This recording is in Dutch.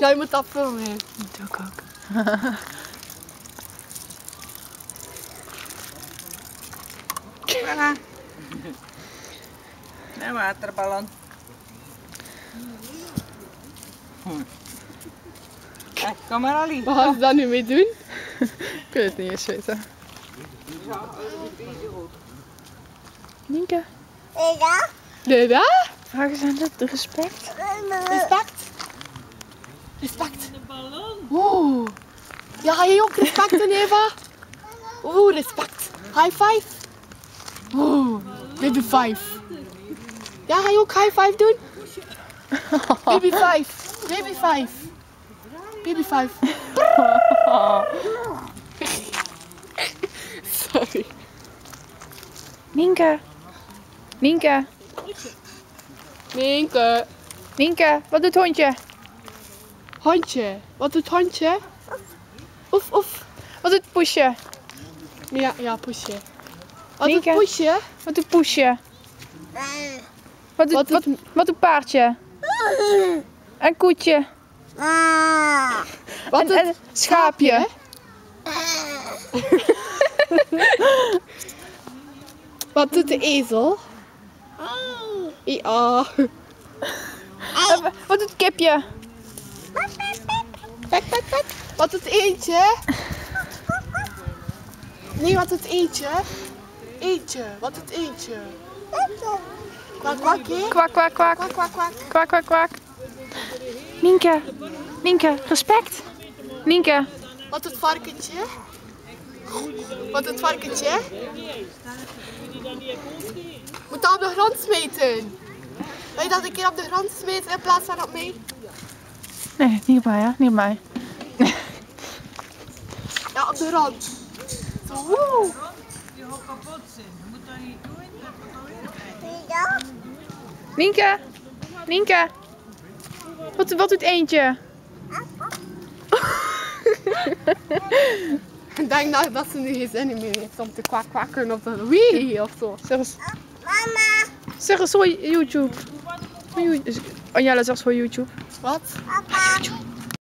Ja, je moet dat filmen. Dat doe ik ook. Voilà. Een waterballon. Kom maar Ali. Wat gaan ze daar nu mee doen? Ik wil het niet eens weten. Nienke, Dada? vragen ze aan het respect? Respect. Respect. Oeh. Ja, ga je ook respect doen, Eva? Oeh, respect. High five. Oeh, baby five. Ja, ga je ook high five doen? Baby five. Baby five. Baby five. Sorry. Nienke. Nienke. Nienke. Nienke, wat doet hondje? Hondje. Wat doet hondje? Oef, oef. Wat doet poesje? Ja, poesje. Wat doet Nienke. poesje? Wat doet poesje? Wat doet paardje? En koetje? Wat doet En schaapje? Wat doet de ezel? Ja. En wat doet kipje? Pek, pek, pek. Wat doet eentje? Nee, wat doet eentje? Eentje. Wat doet eentje? Kwak, kwakje. Kwak, kwak, kwak. Kwak, kwak, kwak. Kwak, kwak, kwak. Nienke. Nienke, respect. Nienke. Wat doet varkentje? Wat doet varkentje? Moet dat op de grond smeten? Wil je dat een keer op de grond smeten in plaats van op mij? Nee, niet op mij, hè? Niet op mij. Ja, op de grond. Zo, woe. Die gaat kapot zijn. Je moet dat niet doen. Dat moet weer Nienke. Nienke. Wat doet eentje? Ik denk dat ze nu geen zin meer heeft om te kwakken of een wee of zo. Zeg eens voor YouTube. Anjelle, zeg eens voor YouTube. Wat? YouTube.